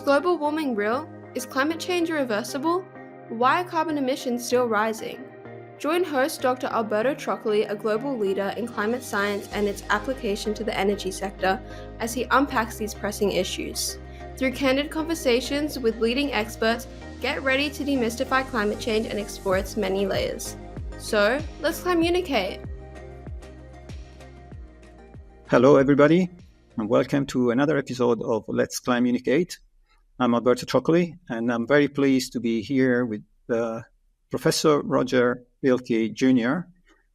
global warming real? Is climate change irreversible? Why are carbon emissions still rising? Join host Dr. Alberto Troccoli, a global leader in climate science and its application to the energy sector, as he unpacks these pressing issues. Through candid conversations with leading experts, get ready to demystify climate change and explore its many layers. So, let's communicate. Hello, everybody, and welcome to another episode of Let's Communicate. I'm Alberto Troccoli, and I'm very pleased to be here with Professor Roger Pielke Jr.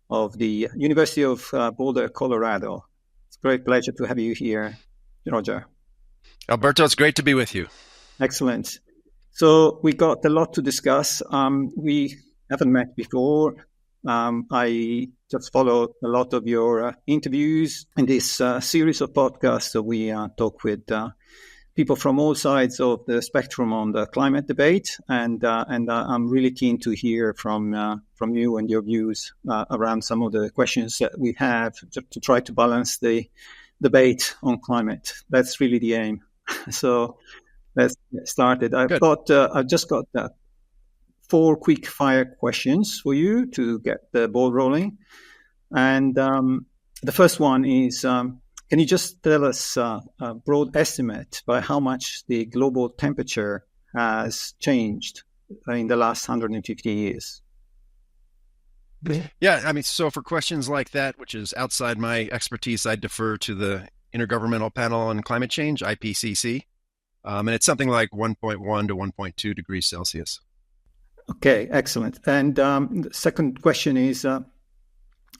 of the University of Boulder, Colorado. It's a great pleasure to have you here, Roger. Alberto, it's great to be with you. Excellent. So we got a lot to discuss. We haven't met before. I just followed a lot of your interviews in this series of podcasts. So we talk with people from all sides of the spectrum on the climate debate, and I'm really keen to hear from you and your views around some of the questions that we have to try to balance the debate on climate. That's really the aim. So let's get started. I've just got 4 quick fire questions for you to get the ball rolling. And the first one is, can you just tell us a broad estimate by how much the global temperature has changed in the last 150 years? Yeah, so for questions like that, which is outside my expertise, I defer to the Intergovernmental Panel on Climate Change, IPCC, and it's something like 1.1 to 1.2 degrees Celsius. Okay, excellent. And the second question is,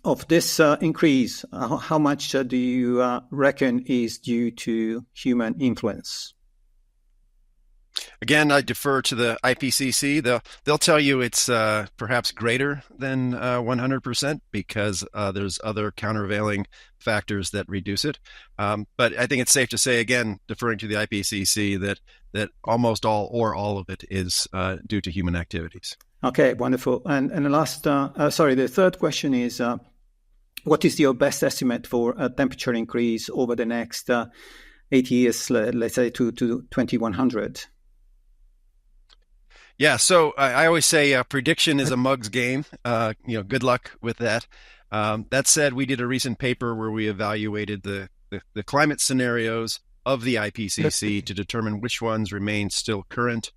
of this increase, how much do you reckon is due to human influence? Again, I defer to the IPCC. They'll tell you it's perhaps greater than 100% because there's other countervailing factors that reduce it. But I think it's safe to say, again, deferring to the IPCC, that almost all of it is due to human activities. Okay, wonderful. And the third question is, what is your best estimate for a temperature increase over the next 8 years, let's say to 2100? Yeah, so I always say prediction is a mug's game. Good luck with that. That said, we did a recent paper where we evaluated the climate scenarios of the IPCC to determine which ones remain still current.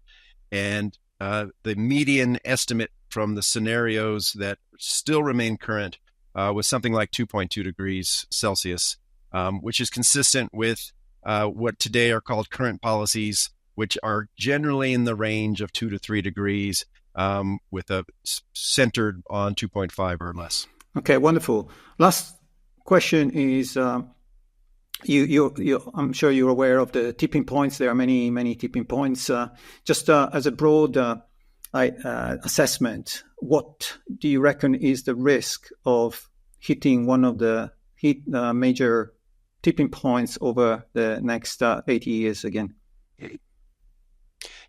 And the median estimate from the scenarios that still remain current was something like 2.2 degrees Celsius, which is consistent with what today are called current policies, which are generally in the range of 2 to 3 degrees, with a centered on 2.5 or less. Okay, wonderful. Last question is, I'm sure you're aware of the tipping points. There are many tipping points. Just as a broad assessment, what do you reckon is the risk of hitting one of the major tipping points over the next 80 years again?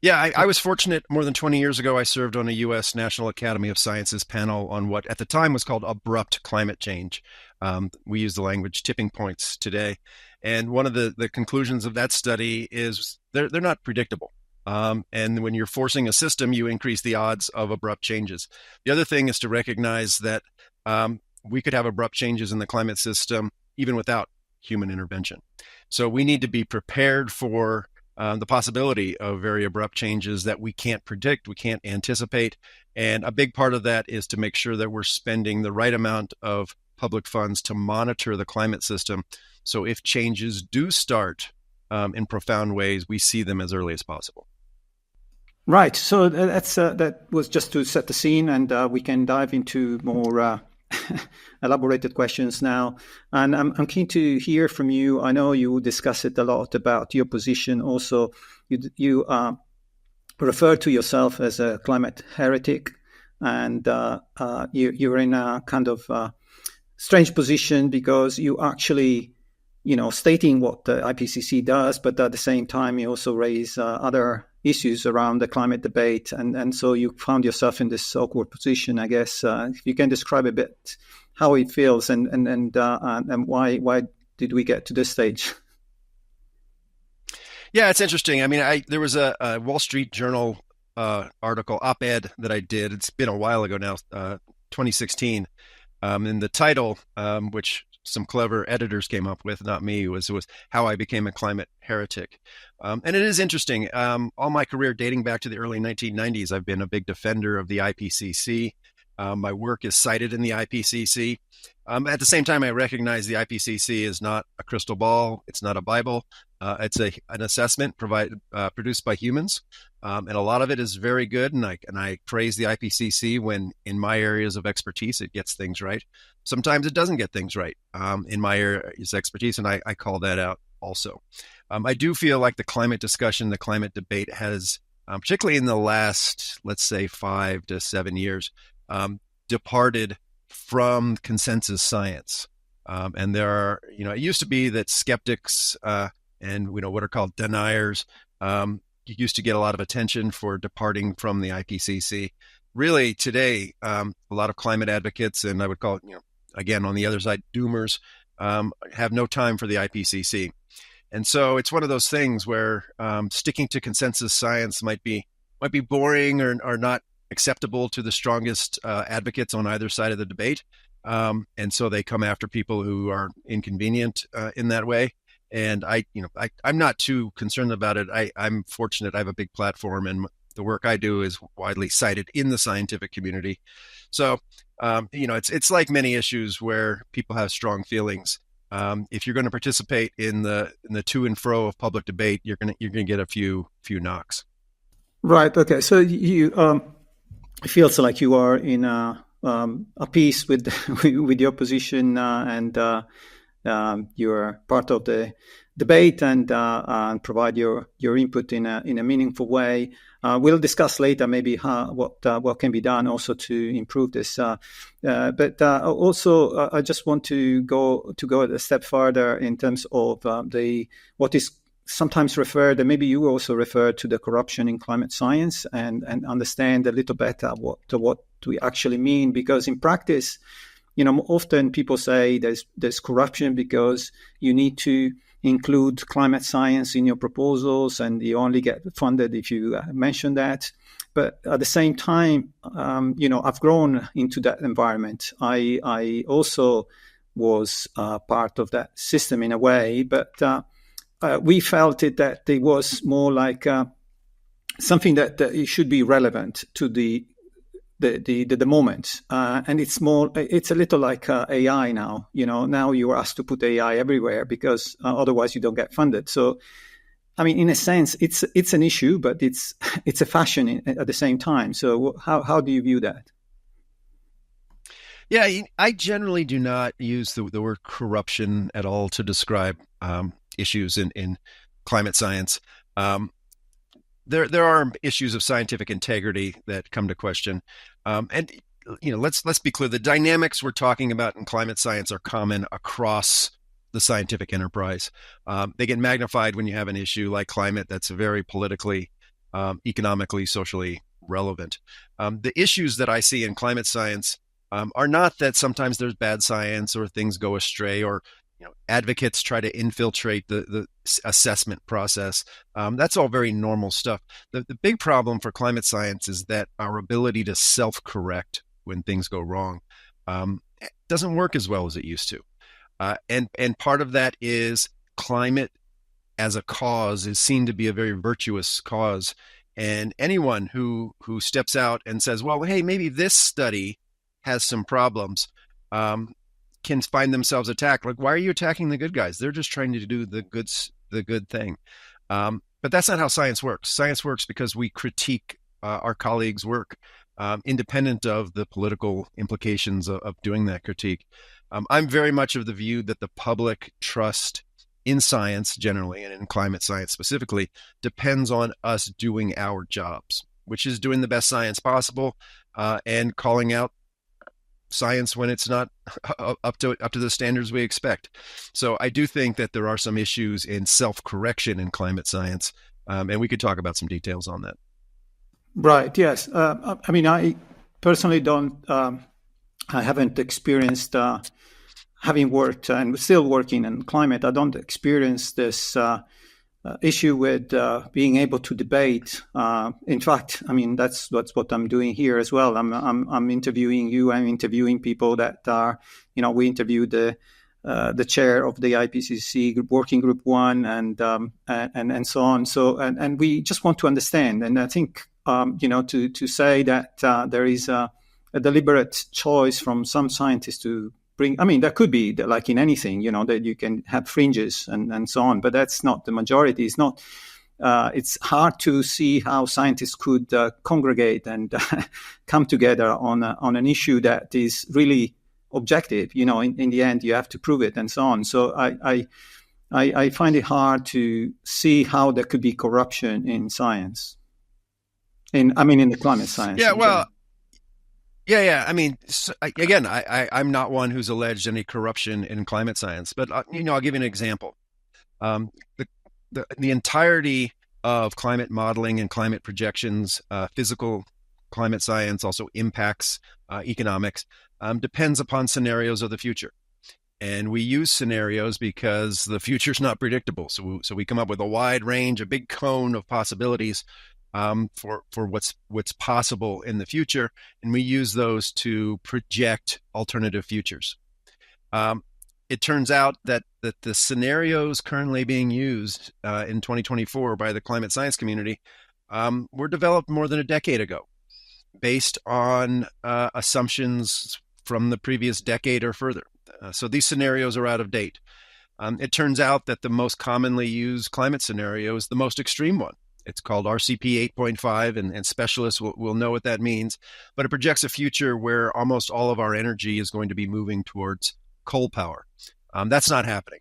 Yeah, I was fortunate. More than 20 years ago, I served on a U.S. National Academy of Sciences panel on what at the time was called abrupt climate change. We use the language tipping points today. And one of the conclusions of that study is they're not predictable. And when you're forcing a system, you increase the odds of abrupt changes. The other thing is to recognize that we could have abrupt changes in the climate system even without human intervention. So we need to be prepared for the possibility of very abrupt changes that we can't predict, we can't anticipate. And a big part of that is to make sure that we're spending the right amount of public funds to monitor the climate system. So if changes do start in profound ways, we see them as early as possible. Right. So that was just to set the scene, and we can dive into more elaborated questions now. And I'm keen to hear from you. I know you discuss it a lot about your position. Also, you refer to yourself as a climate heretic, and you're in a kind of strange position because you actually, stating what the IPCC does, but at the same time you also raise other issues around the climate debate, and so you found yourself in this awkward position, I guess. If you can describe a bit how it feels and why did we get to this stage? Yeah, it's interesting. I mean, there was a Wall Street Journal article, op-ed that I did. It's been a while ago now, 2016. And the title, which some clever editors came up with, not me, was How I Became a Climate Heretic. And it is interesting. All my career dating back to the early 1990s, I've been a big defender of the IPCC. My work is cited in the IPCC. At the same time, I recognize the IPCC is not a crystal ball. It's not a Bible. It's an assessment produced by humans. And a lot of it is very good. And I praise the IPCC when in my areas of expertise, it gets things right. Sometimes it doesn't get things right in my areas of expertise. And I call that out also. I do feel like the climate discussion, the climate debate has, particularly in the last, let's say, 5 to 7 years, departed from consensus science. And there are, it used to be that skeptics and what are called deniers used to get a lot of attention for departing from the IPCC. Really, today, a lot of climate advocates, and I would call it, again, on the other side, doomers, have no time for the IPCC. And so it's one of those things where sticking to consensus science might be boring or not acceptable to the strongest advocates on either side of the debate. And so they come after people who are inconvenient in that way. And I'm not too concerned about it. I'm fortunate. I have a big platform, and the work I do is widely cited in the scientific community. So, it's like many issues where people have strong feelings. If you're going to participate in the to and fro of public debate, you're going to get a few knocks. Right. Okay. So you it feels like you are in a peace with with your position, and you're part of the debate and provide your input in a meaningful way. We'll discuss later maybe what can be done also to improve this. But also I just want to go a step further in terms of what is sometimes referred, and maybe you also refer to the corruption in climate science, and understand a little better what we actually mean, because in practice, often people say there's corruption because you need to include climate science in your proposals, and you only get funded if you mention that. But at the same time, I've grown into that environment. I also was part of that system in a way, but we felt that it was more like something that it should be relevant to the moment, and it's a little like AI now. Now you are asked to put AI everywhere because otherwise you don't get funded. So, I mean, in a sense, it's an issue, but it's a fashion at the same time. So, how do you view that? Yeah, I generally do not use the word corruption at all to describe issues in climate science. There are issues of scientific integrity that come to question, and let's be clear. The dynamics we're talking about in climate science are common across the scientific enterprise. They get magnified when you have an issue like climate that's very politically, economically, socially relevant. The issues that I see in climate science are not that sometimes there's bad science or things go astray, or advocates try to infiltrate the assessment process. That's all very normal stuff. The big problem for climate science is that our ability to self-correct when things go wrong doesn't work as well as it used to. And part of that is climate as a cause is seen to be a very virtuous cause. And anyone who steps out and says, well, hey, maybe this study has some problems, can find themselves attacked. Like, why are you attacking the good guys? They're just trying to do the good thing. But that's not how science works. Science works because we critique our colleagues' work, independent of the political implications of doing that critique. I'm very much of the view that the public trust in science generally, and in climate science specifically, depends on us doing our jobs, which is doing the best science possible and calling out science when it's not up to the standards we expect. So I do think that there are some issues in self-correction in climate science, and we could talk about some details on that. Right. Yes. I mean, I personally don't. I haven't experienced, having worked and still working in climate. I don't experience this issue with being able to debate. In fact, I mean that's what I'm doing here as well. I'm interviewing you. I'm interviewing people that are, we interviewed the chair of the IPCC Working Group 1 and so on. So and we just want to understand. And I think to say that there is a deliberate choice from some scientists to bring. I mean, there could be, like in anything, that you can have fringes and so on, but that's not the majority. It's not. It's hard to see how scientists could congregate and come together on an issue that is really objective. In the end, you have to prove it and so on. So I find it hard to see how there could be corruption in science. In the climate science. Yeah, well. Yeah. I mean, again, I'm not one who's alleged any corruption in climate science, but I'll give you an example. The entirety of climate modeling and climate projections, physical climate science, also impacts economics, depends upon scenarios of the future. And we use scenarios because the future's not predictable. So we come up with a wide range, a big cone of possibilities for what's possible in the future, and we use those to project alternative futures. It turns out that the scenarios currently being used in 2024 by the climate science community were developed more than a decade ago, based on assumptions from the previous decade or further. So these scenarios are out of date. It turns out that the most commonly used climate scenario is the most extreme one. It's called RCP 8.5, and specialists will know what that means. But it projects a future where almost all of our energy is going to be moving towards coal power. That's not happening.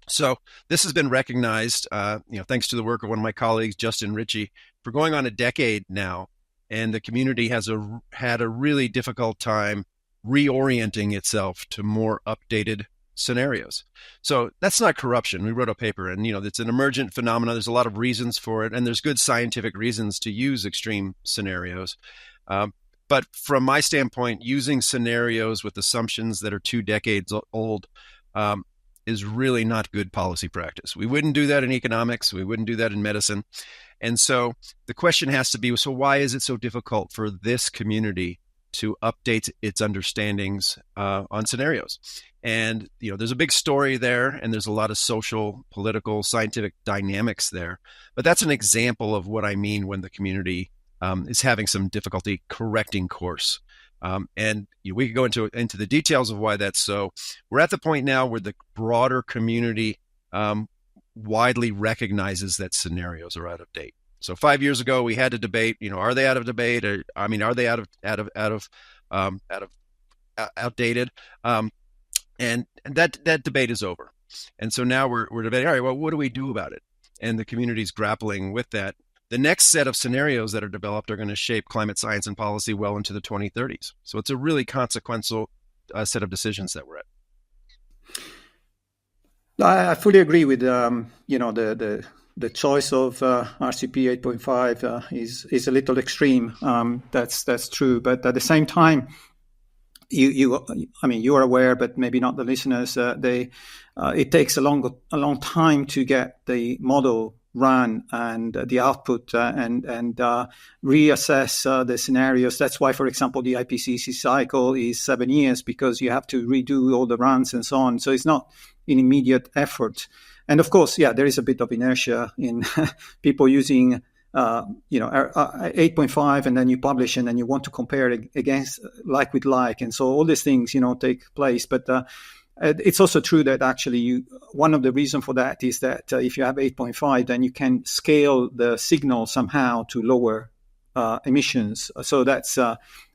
So this has been recognized, thanks to the work of one of my colleagues, Justin Ritchie, for going on a decade now. And the community has had a really difficult time reorienting itself to more updated scenarios. So that's not corruption. We wrote a paper, and it's an emergent phenomenon. There's a lot of reasons for it, and there's good scientific reasons to use extreme scenarios. But from my standpoint, using scenarios with assumptions that are 2 decades old is really not good policy practice. We wouldn't do that in economics. We wouldn't do that in medicine. And so the question has to be, so why is it so difficult for this community to update its understandings on scenarios? And, there's a big story there, and there's a lot of social, political, scientific dynamics there. But that's an example of what I mean when the community is having some difficulty correcting course. And we could go into the details of why that's so. We're at the point now where the broader community widely recognizes that scenarios are out of date. So 5 years ago, we had to debate, are they out of debate? Are they outdated? And that debate is over. And so now we're debating, all right, well, what do we do about it? And the community's grappling with that. The next set of scenarios that are developed are going to shape climate science and policy well into the 2030s. So it's a really consequential set of decisions that we're at. I fully agree with the choice of RCP 8.5 is a little extreme. That's true, but at the same time, you are aware, but maybe not the listeners. It takes a long time to get the model run and the output and reassess the scenarios. That's why, for example, the IPCC cycle is 7 years, because you have to redo all the runs and so on. So it's not an immediate effort. And of course, there is a bit of inertia in people using 8.5, and then you publish, and then you want to compare it against like with like, and so all these things take place. But it's also true that actually one of the reasons for that is that if you have 8.5, then you can scale the signal somehow to lower emissions. So that's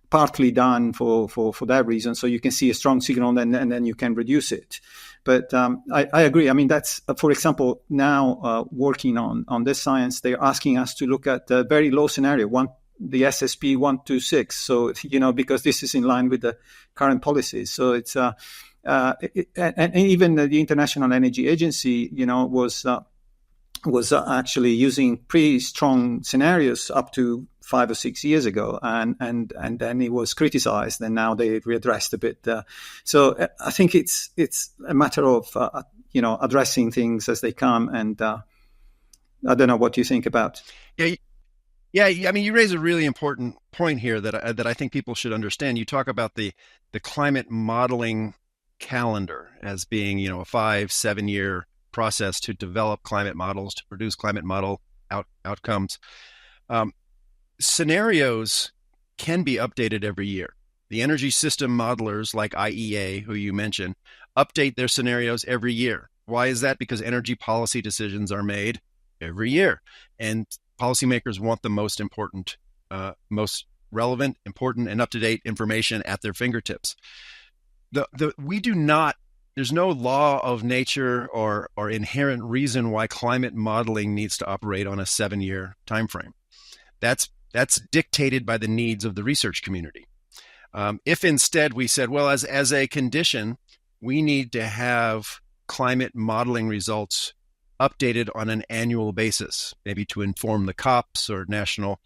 partly done for that reason. So you can see a strong signal, and then you can reduce it. But I agree. I mean, that's, for example, now working on this science, they're asking us to look at the very low scenario, the SSP 126. So, because this is in line with the current policies. So it's, and even the International Energy Agency, was actually using pretty strong scenarios up to 5 or 6 years ago, and then it was criticized, and now they readdressed a bit. So I think it's a matter of addressing things as they come, and I don't know what you think about. Yeah, yeah. I mean, you raise a really important point here that I think people should understand. You talk about the climate modeling calendar as being, a 5-7 year process to develop climate models, to produce climate model outcomes. Scenarios can be updated every year. The energy system modelers like IEA, who you mentioned, update their scenarios every year. Why is that? Because energy policy decisions are made every year, and policymakers want the most important, most relevant, important, and up-to-date information at their fingertips. We do not. There's no law of nature or inherent reason why climate modeling needs to operate on a 7-year timeframe. That's dictated by the needs of the research community. If instead we said, well, as a condition, we need to have climate modeling results updated on an annual basis, maybe to inform the COPs or national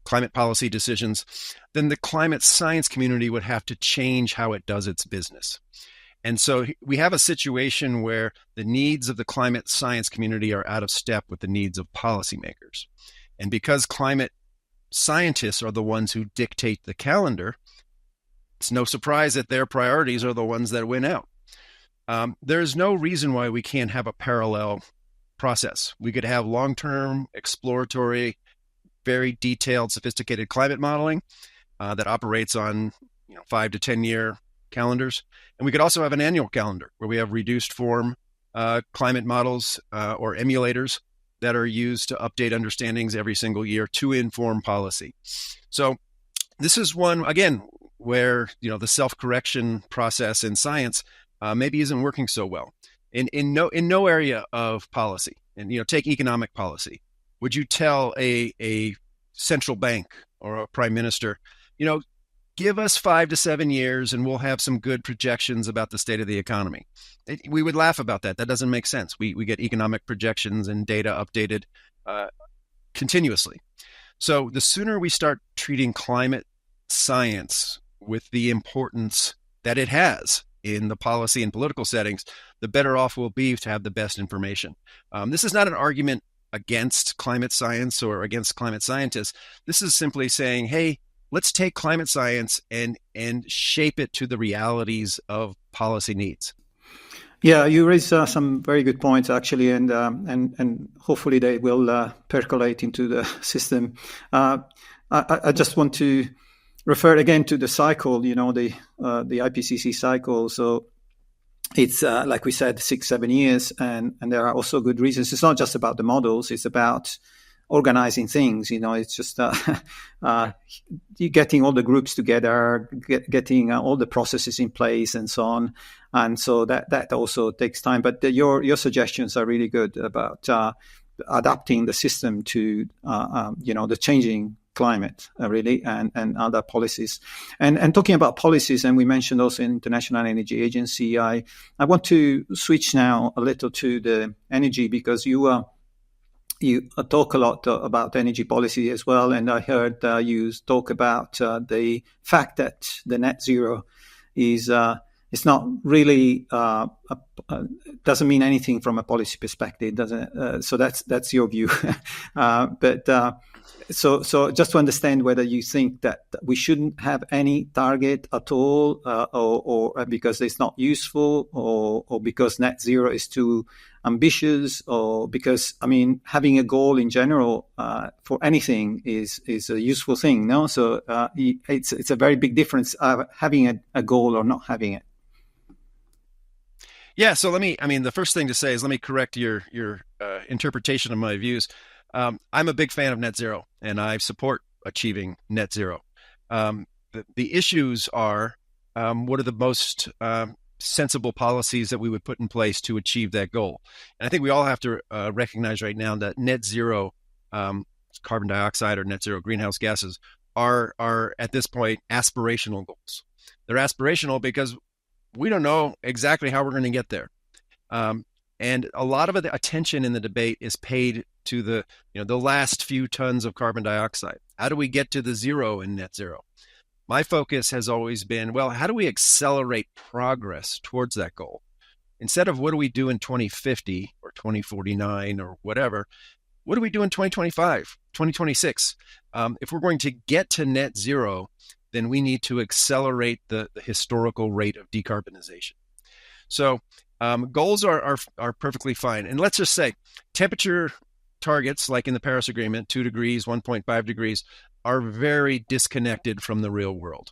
climate policy decisions, then the climate science community would have to change how it does its business. And so we have a situation where the needs of the climate science community are out of step with the needs of policymakers. And because climate scientists are the ones who dictate the calendar, it's no surprise that their priorities are the ones that win out. There's no reason why we can't have a parallel process. We could have long-term, exploratory, very detailed, sophisticated climate modeling that operates on 5 to 10 year calendars. And we could also have an annual calendar where we have reduced form climate models or emulators that are used to update understandings every single year to inform policy. So this is one, again, where the self-correction process in science maybe isn't working so well. In no area of policy, and take economic policy, would you tell a central bank or a prime minister, give us 5 to 7 years and we'll have some good projections about the state of the economy? We would laugh about that. That doesn't make sense. We get economic projections and data updated continuously. So the sooner we start treating climate science with the importance that it has in the policy and political settings, the better off we'll be to have the best information. This is not an argument against climate science or against climate scientists. This is simply saying, hey, let's take climate science and shape it to the realities of policy needs. Yeah, you raised some very good points, actually, and hopefully they will percolate into the system. I just want to refer again to the cycle, the IPCC cycle. So it's like we said, 6-7 years, and there are also good reasons. It's not just about the models; it's about organizing things. It's just you getting all the groups together, getting all the processes in place, and so on. And so that also takes time. But your suggestions are really good about adapting the system to the changing climate, really, and other policies. And talking about policies, and we mentioned also International Energy Agency, I want to switch now a little to the energy, because you talk a lot about energy policy as well, and I heard you talk about the fact that the net zero is it's not really doesn't mean anything from a policy perspective, doesn't? So that's your view, but. So just to understand whether you think that we shouldn't have any target at all, or because it's not useful, or because net zero is too ambitious, or because, having a goal in general for anything is a useful thing, no? So it's a very big difference having a goal or not having it. Yeah, so the first thing to say is let me correct your interpretation of my views. I'm a big fan of net zero, and I support achieving net zero. The issues are what are the most sensible policies that we would put in place to achieve that goal. And I think we all have to recognize right now that net zero carbon dioxide or net zero greenhouse gases are at this point aspirational goals. They're aspirational because we don't know exactly how we're going to get there. And a lot of the attention in the debate is paid to the last few tons of carbon dioxide. How do we get to the zero in net zero? My focus has always been, well, how do we accelerate progress towards that goal? instead of what do we do in 2050 or 2049 or whatever, what do we do in 2025, 2026? If we're going to get to net zero, then we need to accelerate the historical rate of decarbonization. So goals are perfectly fine. And let's just say temperature targets, like in the Paris Agreement, 2 degrees, 1.5 degrees, are very disconnected from the real world.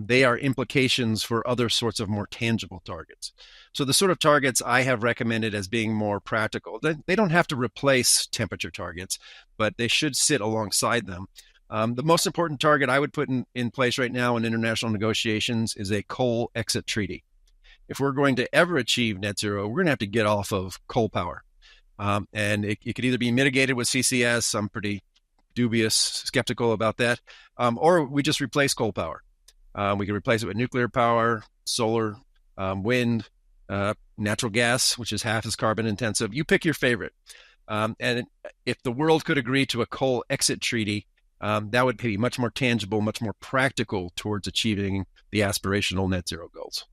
They are implications for other sorts of more tangible targets. So the sort of targets I have recommended as being more practical, they don't have to replace temperature targets, but they should sit alongside them. The most important target I would put in place right now in international negotiations is a coal exit treaty. If we're going to ever achieve net zero, we're going to have to get off of coal power. And it could either be mitigated with CCS, I'm pretty dubious, skeptical about that, or we just replace coal power. We can replace it with nuclear power, solar, wind, natural gas, which is half as carbon intensive. You pick your favorite. And if the world could agree to a coal exit treaty, that would be much more tangible, much more practical towards achieving the aspirational net zero goals.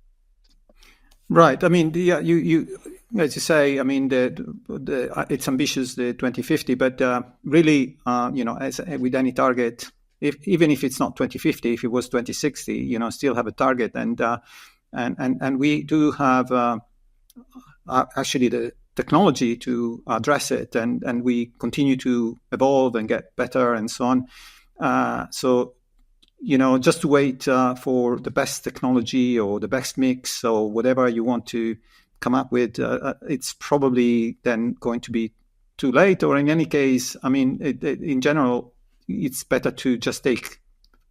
Right. I mean, you as you say, I mean, it's ambitious, the 2050, but really, as with any target, even if it's not 2050, if it was 2060, still have a target, and we do have actually the technology to address it, and we continue to evolve and get better and so on. So just to wait for the best technology or the best mix or whatever you want to come up with, it's probably then going to be too late. Or in any case, I mean, in general, it's better to just take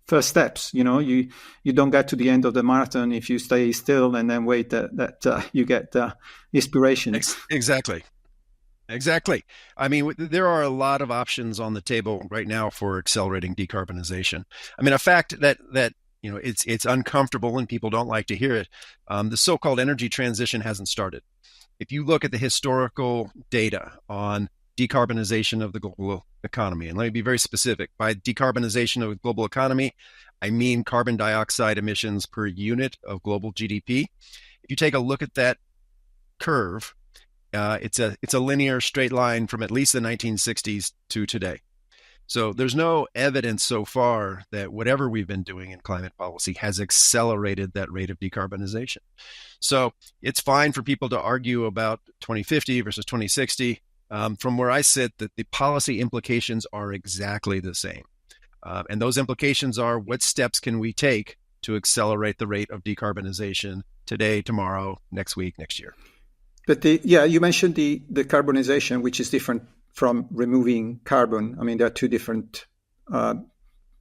first steps. You don't get to the end of the marathon if you stay still and then wait that you get inspiration. Exactly. I mean, there are a lot of options on the table right now for accelerating decarbonization. I mean, a fact that it's uncomfortable and people don't like to hear it. The so-called energy transition hasn't started. If you look at the historical data on decarbonization of the global economy, and let me be very specific, by decarbonization of the global economy, I mean carbon dioxide emissions per unit of global GDP. If you take a look at that curve, it's a linear straight line from at least the 1960s to today. So there's no evidence so far that whatever we've been doing in climate policy has accelerated that rate of decarbonization. So it's fine for people to argue about 2050 versus 2060. From where I sit, that the policy implications are exactly the same. And those implications are, what steps can we take to accelerate the rate of decarbonization today, tomorrow, next week, next year? But you mentioned the carbonization, which is different from removing carbon. I mean, there are two different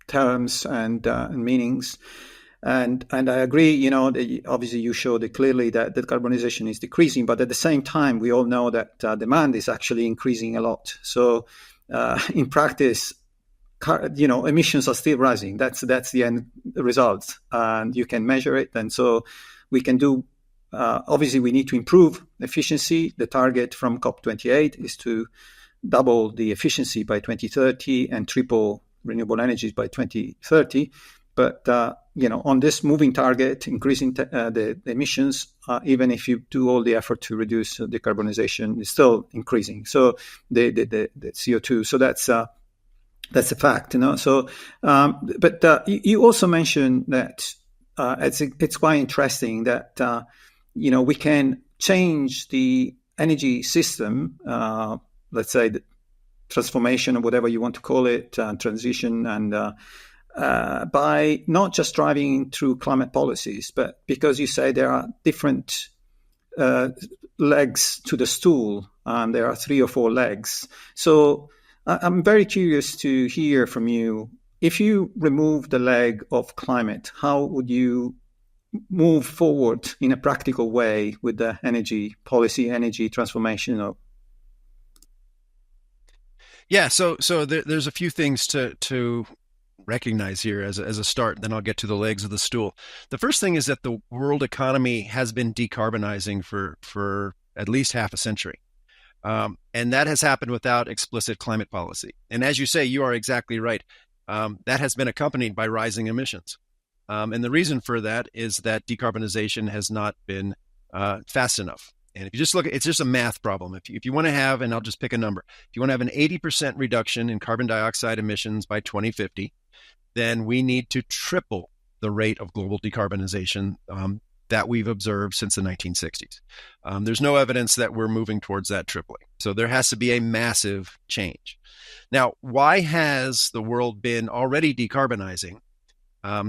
terms and meanings. And I agree, obviously you showed it clearly that the carbonization is decreasing, but at the same time, we all know that demand is actually increasing a lot. So in practice, emissions are still rising. That's the end result, and you can measure it. And so we can do, obviously we need to improve efficiency. The target from COP28 is to double the efficiency by 2030 and triple renewable energies by 2030. But, on this moving target, increasing the emissions, even if you do all the effort to reduce decarbonization, is still increasing. So the CO2. So that's a fact, So, but you also mentioned that it's quite interesting that, we can change the energy system, let's say the transformation or whatever you want to call it, transition, and by not just driving through climate policies, but because you say there are different legs to the stool, and there are 3 or 4 legs. So I'm very curious to hear from you. If you remove the leg of climate, how would you move forward in a practical way with the energy policy, energy transformation? Yeah, so there's a few things to recognize here as a start, then I'll get to the legs of the stool. The first thing is that the world economy has been decarbonizing for at least half a century. And that has happened without explicit climate policy. And as you say, you are exactly right. That has been accompanied by rising emissions. And the reason for that is that decarbonization has not been fast enough. And if you just look at, it's just a math problem. If you want to have, and I'll just pick a number, if you want to have an 80% reduction in carbon dioxide emissions by 2050, then we need to triple the rate of global decarbonization that we've observed since the 1960s. There's no evidence that we're moving towards that tripling. So there has to be a massive change. Now, why has the world been already decarbonizing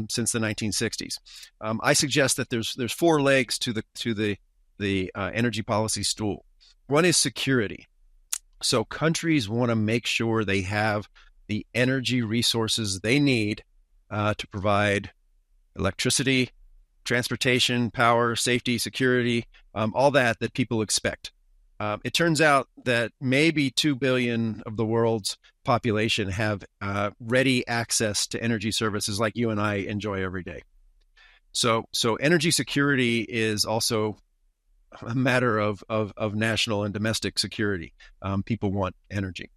since the 1960s? I suggest that there's four legs to the energy policy stool. One is security. So countries want to make sure they have the energy resources they need to provide electricity, transportation, power, safety, security, all that people expect. It turns out that maybe 2 billion of the world's population have ready access to energy services like you and I enjoy every day. So energy security is also a matter of national and domestic security. People want energy.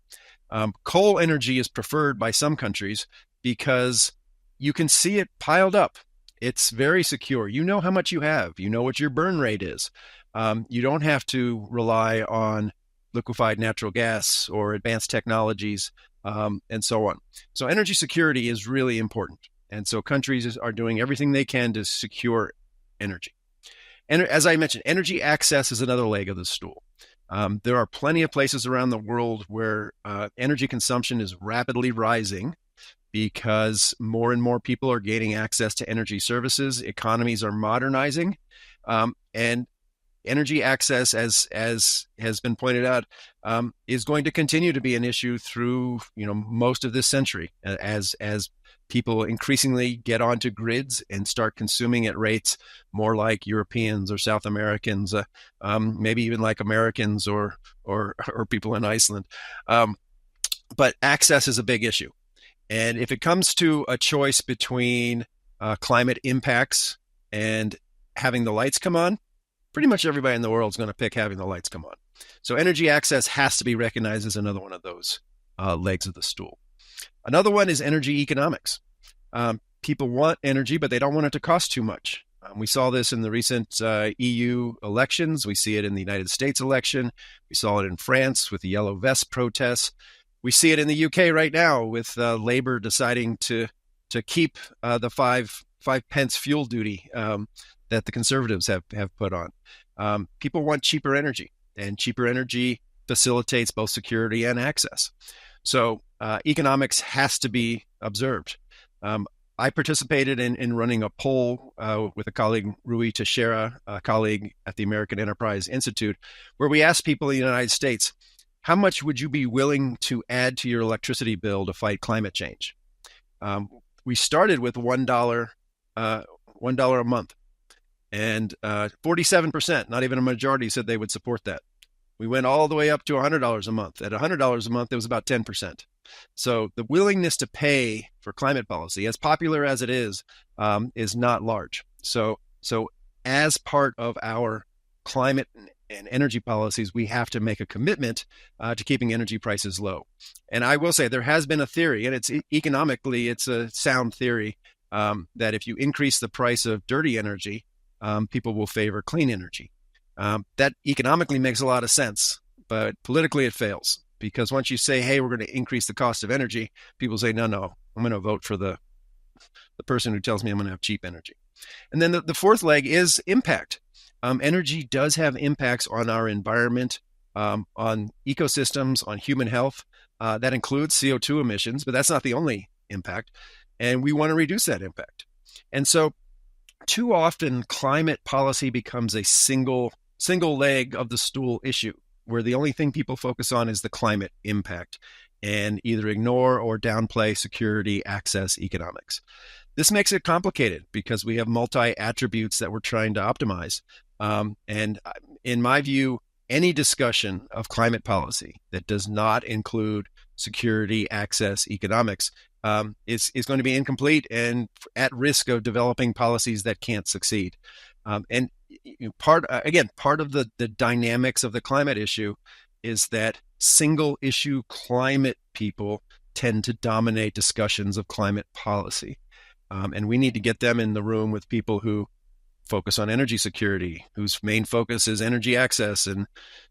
Coal energy is preferred by some countries because you can see it piled up. It's very secure. You know how much you have. You know what your burn rate is. You don't have to rely on liquefied natural gas or advanced technologies, and so on. So energy security is really important. And so countries are doing everything they can to secure energy. And as I mentioned, energy access is another leg of the stool. There are plenty of places around the world where energy consumption is rapidly rising because more and more people are gaining access to energy services. Economies are modernizing, and energy access, as has been pointed out, is going to continue to be an issue through most of this century as people increasingly get onto grids and start consuming at rates more like Europeans or South Americans, maybe even like Americans or people in Iceland. But access is a big issue. And if it comes to a choice between climate impacts and having the lights come on, pretty much everybody in the world is going to pick having the lights come on. So energy access has to be recognized as another one of those legs of the stool. Another one is energy economics. People want energy, but they don't want it to cost too much. We saw this in the recent EU elections. We see it in the United States election. We saw it in France with the Yellow Vest protests. We see it in the UK right now with Labour deciding to keep the 5 pence fuel duty that the Conservatives have put on. People want cheaper energy, and cheaper energy facilitates both security and access. So economics has to be observed. I participated in running a poll with a colleague, Rui Teixeira, a colleague at the American Enterprise Institute, where we asked people in the United States, how much would you be willing to add to your electricity bill to fight climate change? We started with $1 a month, and 47%, not even a majority, said they would support that. We went all the way up to $100 a month. At $100 a month, it was about 10%. So the willingness to pay for climate policy, as popular as it is not large. So as part of our climate and energy policies, we have to make a commitment to keeping energy prices low. And I will say there has been a theory, and it's economically, it's a sound theory, that if you increase the price of dirty energy, people will favor clean energy. That economically makes a lot of sense, but politically it fails. Because once you say, hey, we're going to increase the cost of energy, people say, no, I'm going to vote for the person who tells me I'm going to have cheap energy. And then the fourth leg is impact. Energy does have impacts on our environment, on ecosystems, on human health. That includes CO2 emissions, but that's not the only impact. And we want to reduce that impact. And so too often climate policy becomes a single leg of the stool issue, where the only thing people focus on is the climate impact and either ignore or downplay security, access, economics. This makes it complicated because we have multi-attributes that we're trying to optimize. And in my view, any discussion of climate policy that does not include security, access, economics is going to be incomplete and at risk of developing policies that can't succeed. And part of the dynamics of the climate issue is that single issue climate people tend to dominate discussions of climate policy. And we need to get them in the room with people who focus on energy security, whose main focus is energy access in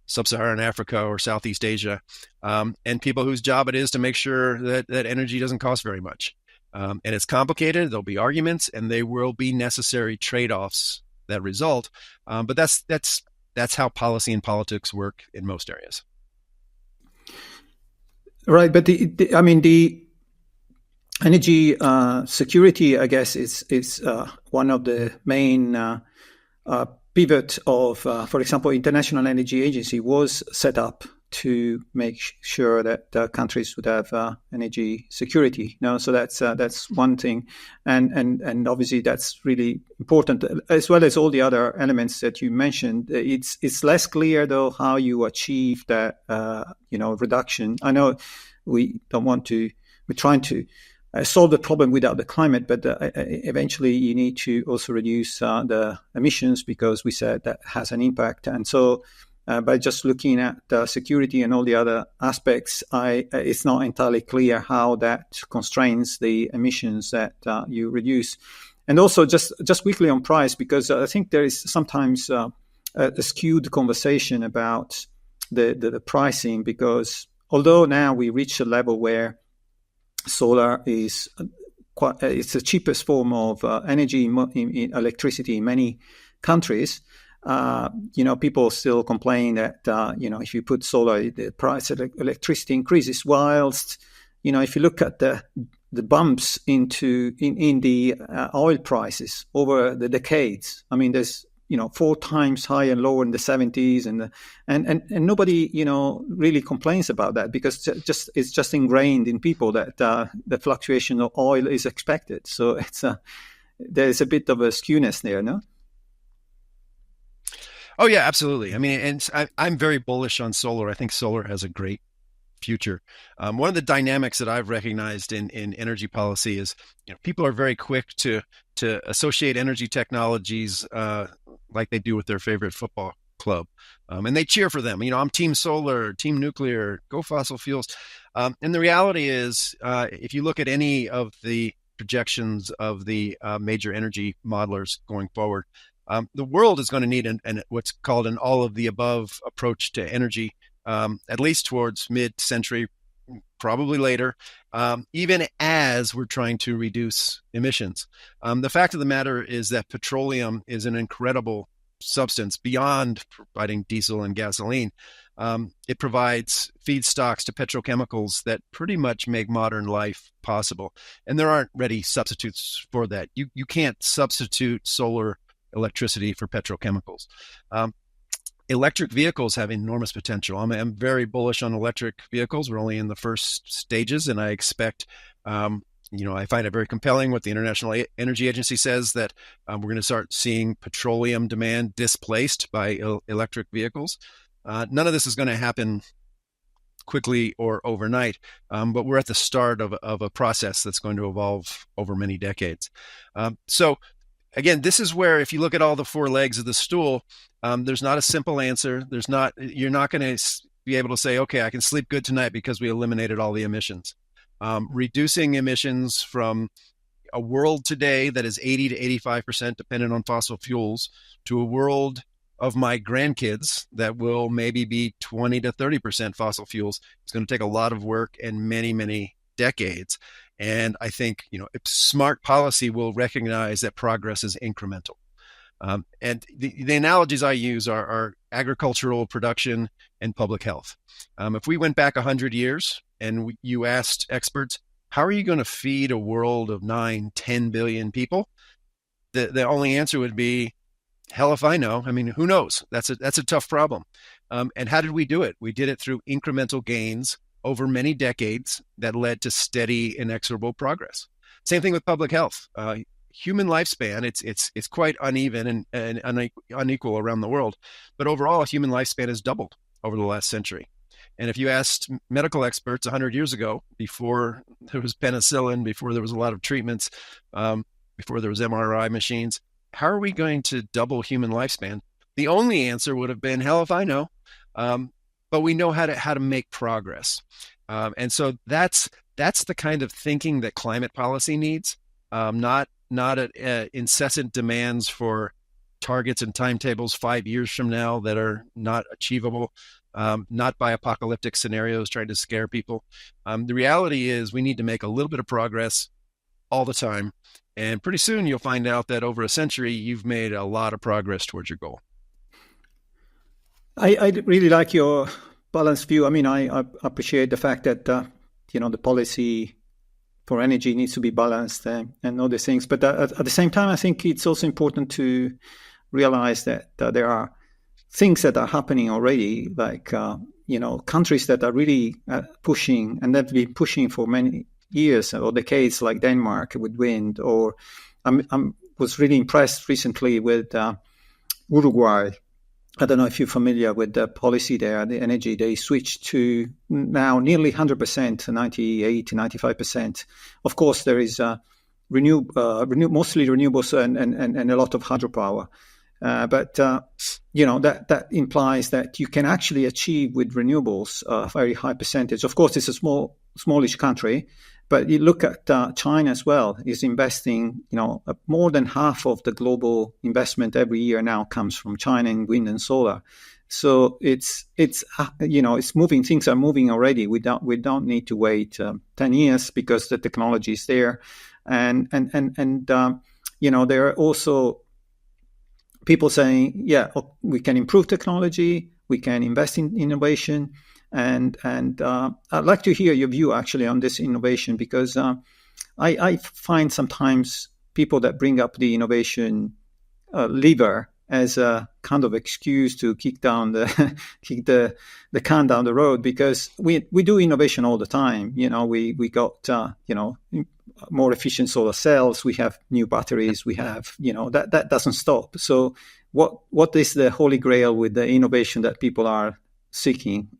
sub-Saharan Africa or Southeast Asia, and people whose job it is to make sure that energy doesn't cost very much. And it's complicated. There'll be arguments, and there will be necessary trade-offs that result. But that's how policy and politics work in most areas. Right, but the energy security, I guess, is one of the main pivot of, for example, International Energy Agency was set up to make sure that countries would have energy security. So that's one thing, and obviously that's really important, as well as all the other elements that you mentioned. It's less clear though how you achieve that reduction. I know we don't want to. We're trying to solve the problem without the climate, but eventually you need to also reduce the emissions, because we said that has an impact. And so by just looking at security and all the other aspects, it's not entirely clear how that constrains the emissions that you reduce. And also just quickly on price, because I think there is sometimes a skewed conversation about the pricing, because although now we reach a level where solar is it's the cheapest form of energy in electricity in many countries. People still complain that if you put solar, the price of electricity increases. Whilst if you look at the bumps in the oil prices over the decades, I mean, there's 4 times higher and lower in the 70s, and nobody really complains about that, because it's just ingrained in people that the fluctuation of oil is expected. So there's a bit of a skewness there, no? Oh yeah, absolutely. I mean, and I'm very bullish on solar. I think solar has a great future. One of the dynamics that I've recognized in energy policy is, people are very quick to associate energy technologies like they do with their favorite football club, and they cheer for them. I'm team solar, team nuclear, go fossil fuels. And the reality is, if you look at any of the projections of the major energy modelers going forward, the world is going to need what's called an all-of-the-above approach to energy, at least towards mid-century, probably later, even as we're trying to reduce emissions. The fact of the matter is that petroleum is an incredible substance beyond providing diesel and gasoline. It provides feedstocks to petrochemicals that pretty much make modern life possible. And there aren't ready substitutes for that. You can't substitute solar electricity for petrochemicals. Electric vehicles have enormous potential. I'm very bullish on electric vehicles. We're only in the first stages, and I expect, I find it very compelling what the International Energy Agency says, that we're going to start seeing petroleum demand displaced by electric vehicles. None of this is going to happen quickly or overnight, but we're at the start of a process that's going to evolve over many decades. So again, this is where, if you look at all the 4 legs of the stool, there's not a simple answer. You're not going to be able to say, okay, I can sleep good tonight because we eliminated all the emissions. Reducing emissions from a world today that is 80 to 85% dependent on fossil fuels to a world of my grandkids that will maybe be 20 to 30% fossil fuels. It's going to take a lot of work and many, many decades. And I think, smart policy will recognize that progress is incremental. And the analogies I use are agricultural production and public health. If we went back 100 years and you asked experts, how are you going to feed a world of 9, 10 billion people? The only answer would be, hell if I know. I mean, who knows? That's a tough problem. And how did we do it? We did it through incremental gains over many decades that led to steady, inexorable progress. Same thing with public health. Human lifespan, it's quite uneven and unequal around the world, but overall, human lifespan has doubled over the last century. And if you asked medical experts 100 years ago, before there was penicillin, before there was a lot of treatments, before there was MRI machines, how are we going to double human lifespan? The only answer would have been, hell if I know. But we know how to make progress. And so that's the kind of thinking that climate policy needs, not incessant demands for targets and timetables 5 years from now that are not achievable, not by apocalyptic scenarios trying to scare people. The reality is we need to make a little bit of progress all the time. And pretty soon you'll find out that over a century, you've made a lot of progress towards your goal. I really like your balanced view. I mean, I appreciate the fact that, the policy for energy needs to be balanced and all these things. But at the same time, I think it's also important to realize that there are things that are happening already, like, countries that are really pushing, and they've been pushing for many years or decades, like Denmark with wind, or I was really impressed recently with Uruguay. I don't know if you're familiar with the policy there, the energy. They switched to now nearly 100%, 98 to 95%. Of course, there is mostly renewables and a lot of hydropower. But that implies that you can actually achieve with renewables a very high percentage. Of course, it's a smallish country, but you look at China as well, is investing, more than half of the global investment every year now comes from China in wind and solar. So it's moving. Things are moving already. We don't need to wait 10 years because the technology is there, and there are also people saying, we can improve technology, we can invest in innovation. And I'd like to hear your view actually on this innovation, because I find sometimes people that bring up the innovation lever as a kind of excuse to kick the can down the road, because we do innovation all the time. We got more efficient solar cells, we have new batteries, we have that doesn't stop. So what is the holy grail with the innovation that people are seeking?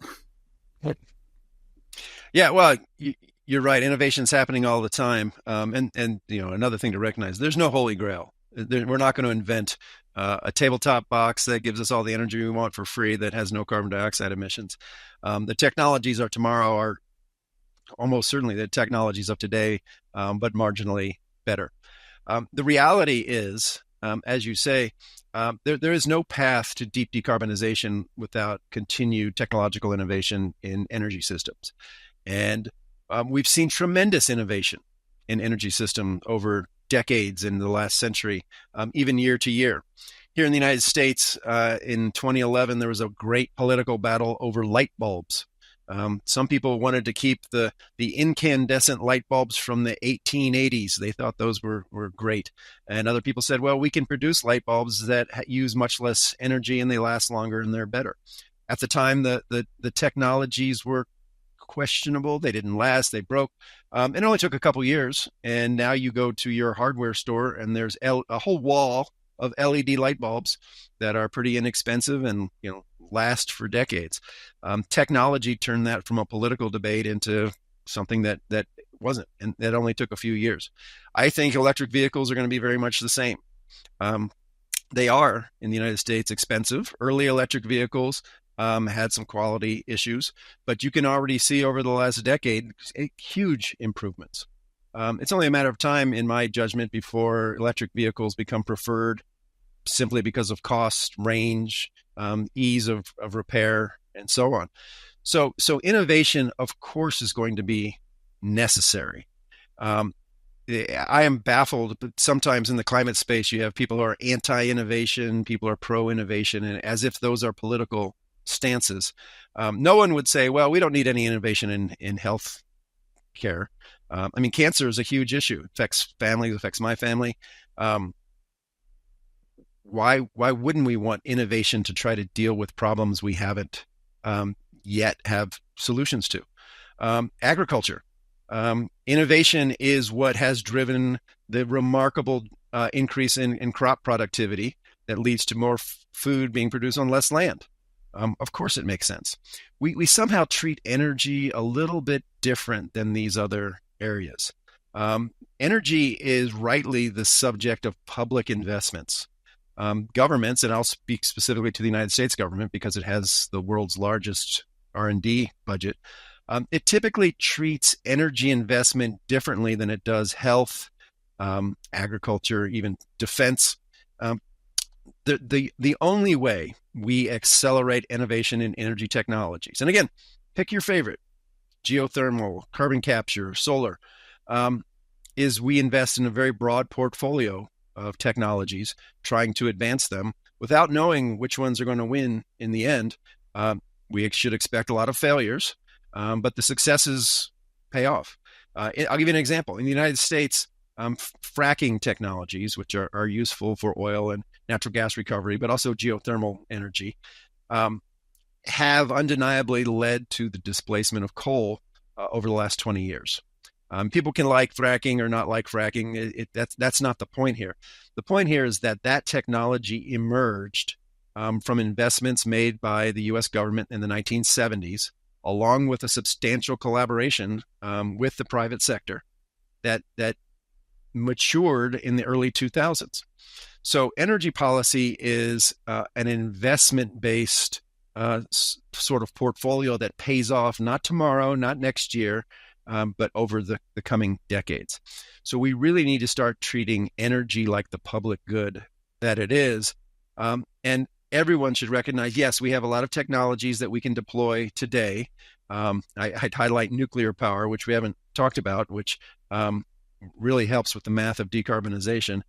Yeah, well, you're right. Innovation's happening all the time. And another thing to recognize, there's no holy grail. We're not going to invent a tabletop box that gives us all the energy we want for free that has no carbon dioxide emissions. The technologies of tomorrow are almost certainly the technologies of today, but marginally better. The reality is, as you say, there is no path to deep decarbonization without continued technological innovation in energy systems. And we've seen tremendous innovation in energy system over decades in the last century, even year to year. Here in the United States, in 2011, there was a great political battle over light bulbs. Some people wanted to keep the incandescent light bulbs from the 1880s. They thought those were great. And other people said, well, we can produce light bulbs that use much less energy and they last longer and they're better. At the time, the technologies were questionable. They didn't last. They broke. It only took a couple years. And now you go to your hardware store and there's a whole wall of LED light bulbs that are pretty inexpensive and last for decades. Technology turned that from a political debate into something that wasn't, and that only took a few years. I think electric vehicles are going to be very much the same. They are, in the United States, expensive. Early electric vehicles had some quality issues, but you can already see over the last decade huge improvements. It's only a matter of time, in my judgment, before electric vehicles become preferred simply because of cost, range, ease of repair, and so on. So innovation, of course, is going to be necessary. I am baffled, but sometimes in the climate space, you have people who are anti-innovation, people who are pro-innovation, and as if those are political stances. No one would say, well, we don't need any innovation in health care. Cancer is a huge issue. It affects families, affects my family. Why wouldn't we want innovation to try to deal with problems we haven't yet have solutions to? Agriculture. Innovation is what has driven the remarkable increase in crop productivity that leads to more food being produced on less land. Of course, it makes sense. We somehow treat energy a little bit different than these other areas. Energy is rightly the subject of public investments. Governments, and I'll speak specifically to the United States government because it has the world's largest R&D budget, it typically treats energy investment differently than it does health, agriculture, even defense. the only way we accelerate innovation in energy technologies, and again, pick your favorite, geothermal, carbon capture, solar, is we invest in a very broad portfolio of technologies, trying to advance them without knowing which ones are going to win in the end. We should expect a lot of failures, but the successes pay off. I'll give you an example. In the United States, fracking technologies, which are useful for oil and natural gas recovery, but also geothermal energy, have undeniably led to the displacement of coal over the last 20 years. People can like fracking or not like fracking. That's not the point here. The point here is that technology emerged from investments made by the U.S. government in the 1970s, along with a substantial collaboration with the private sector that matured in the early 2000s. So energy policy is an investment-based sort of portfolio that pays off not tomorrow, not next year, but over the coming decades. So we really need to start treating energy like the public good that it is. And everyone should recognize, yes, we have a lot of technologies that we can deploy today. I'd highlight nuclear power, which we haven't talked about, which really helps with the math of decarbonization.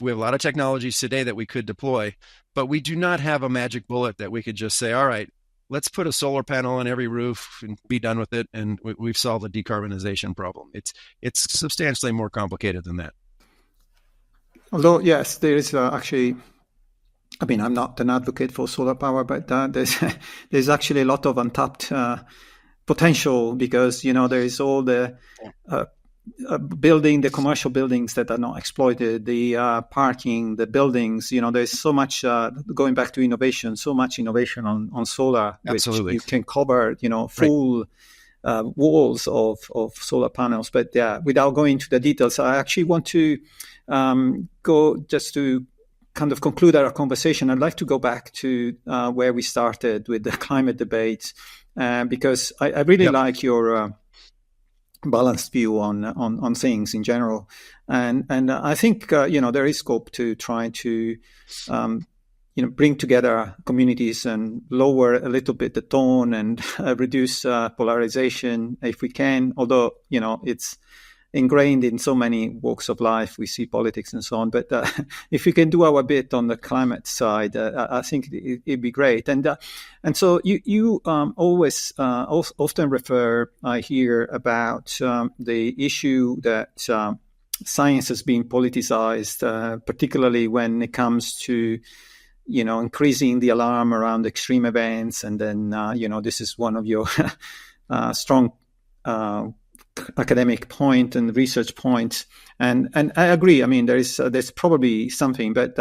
We have a lot of technologies today that we could deploy, but we do not have a magic bullet that we could just say, all right, let's put a solar panel on every roof and be done with it, and we've solved the decarbonization problem. It's substantially more complicated than that. Although, yes, there is actually, I mean, I'm not an advocate for solar power, but there's actually a lot of untapped potential, because, there is all the the commercial buildings that are not exploited, the parking, the buildings, there's so much, going back to innovation, so much innovation on solar, Absolutely. which you can cover, full walls of solar panels. But yeah, without going into the details, I actually want to go just to kind of conclude our conversation. I'd like to go back to where we started with the climate debate, because I really like your balanced view on things in general, and I think there is scope to try to bring together communities and lower a little bit the tone and reduce polarization if we can. Although it's ingrained in so many walks of life, we see politics and so on. But if we can do our bit on the climate side, I think it'd be great. And so you always often refer, I hear, about the issue that science has been politicized, particularly when it comes to increasing the alarm around extreme events. And then this is one of your strong academic point and research point, and I agree. I mean, there's probably something, but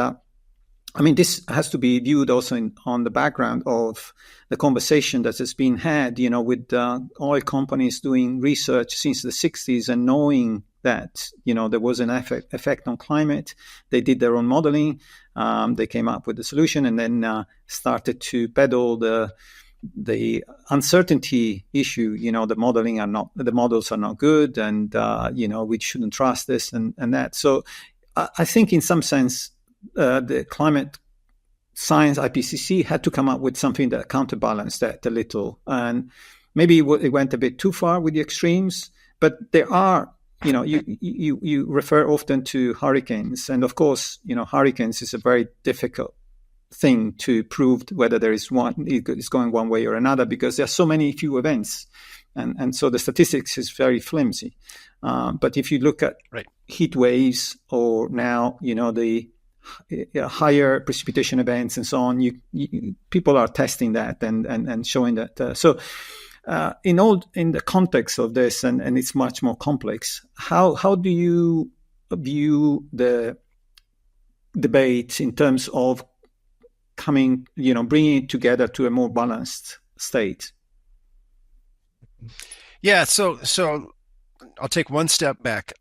this has to be viewed also on the background of the conversation that has been had, with oil companies doing research since the 60s and knowing that there was an effect on climate. They did their own modeling. They came up with the solution, and then started to peddle the uncertainty issue. The models are not good, and we shouldn't trust this and that. So I think in some sense the climate science IPCC had to come up with something that counterbalanced that a little, and maybe it went a bit too far with the extremes. But there are, you refer often to hurricanes, and of course hurricanes is a very difficult thing to prove whether there is one is going one way or another, because there are so many few events, and so the statistics is very flimsy. But if you look at heat waves, or now the higher precipitation events and so on, people are testing that and showing that. So in the context of this, and it's much more complex. How do you view the debate in terms of bringing it together to a more balanced state? Yeah, so I'll take one step back.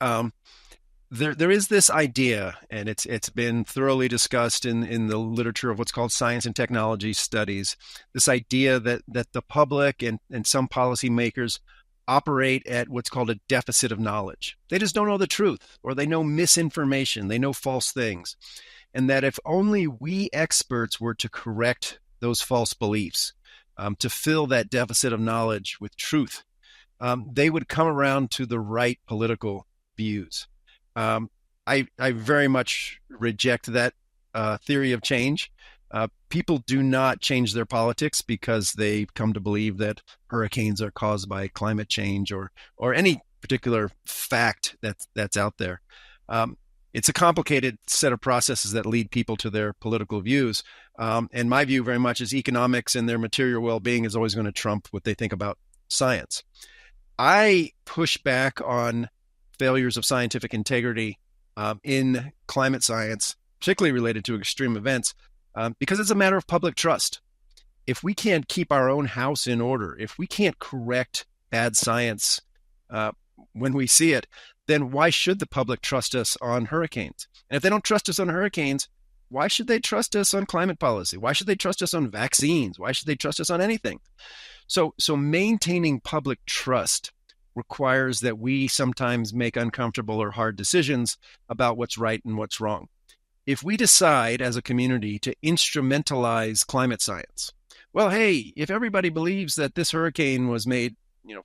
There is this idea, and it's been thoroughly discussed in the literature of what's called science and technology studies, this idea that the public and some policymakers operate at what's called a deficit of knowledge. They just don't know the truth, or they know misinformation, they know false things. and that if only we experts were to correct those false beliefs, to fill that deficit of knowledge with truth, they would come around to the right political views. I very much reject that theory of change. People do not change their politics because they come to believe that hurricanes are caused by climate change or any particular fact that's out there. It's a complicated set of processes that lead people to their political views. And my view very much is economics and their material well-being is always going to trump what they think about science. I push back on failures of scientific integrity in climate science, particularly related to extreme events, because it's a matter of public trust. If we can't keep our own house in order, if we can't correct bad science when we see it, then why should the public trust us on hurricanes? And if they don't trust us on hurricanes, why should they trust us on climate policy? Why should they trust us on vaccines? Why should they trust us on anything? So maintaining public trust requires that we sometimes make uncomfortable or hard decisions about what's right and what's wrong. If we decide as a community to instrumentalize climate science, well, hey, if everybody believes that this hurricane was made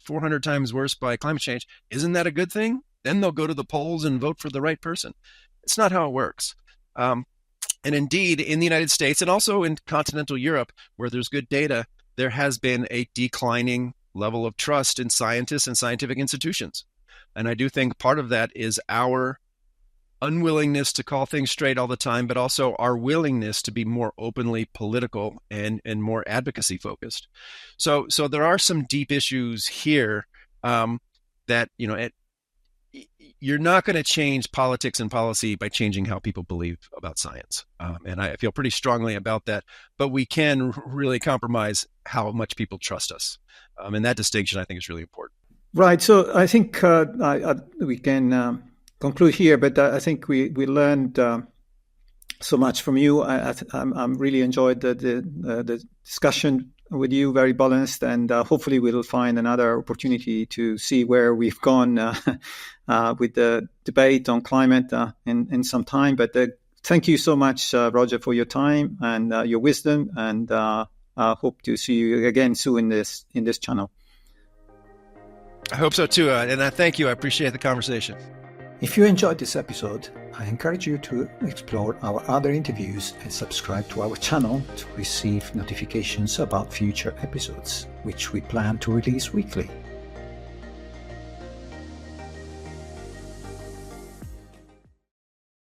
400 times worse by climate change, isn't that a good thing? Then they'll go to the polls and vote for the right person. It's not how it works. And indeed, in the United States and also in continental Europe, where there's good data, there has been a declining level of trust in scientists and scientific institutions. And I do think part of that is our unwillingness to call things straight all the time, but also our willingness to be more openly political and more advocacy focused. So there are some deep issues here that, you're not going to change politics and policy by changing how people believe about science. And I feel pretty strongly about that, but we can really compromise how much people trust us. And that distinction, I think, is really important. Right. So I think we can conclude here, but I think we learned so much from you. I'm really enjoyed the discussion with you, very balanced, and hopefully we'll find another opportunity to see where we've gone with the debate on climate in some time. But thank you so much, Roger, for your time and your wisdom, and hope to see you again soon in this channel. I hope so too, and I thank you. I appreciate the conversation. If you enjoyed this episode, I encourage you to explore our other interviews and subscribe to our channel to receive notifications about future episodes, which we plan to release weekly.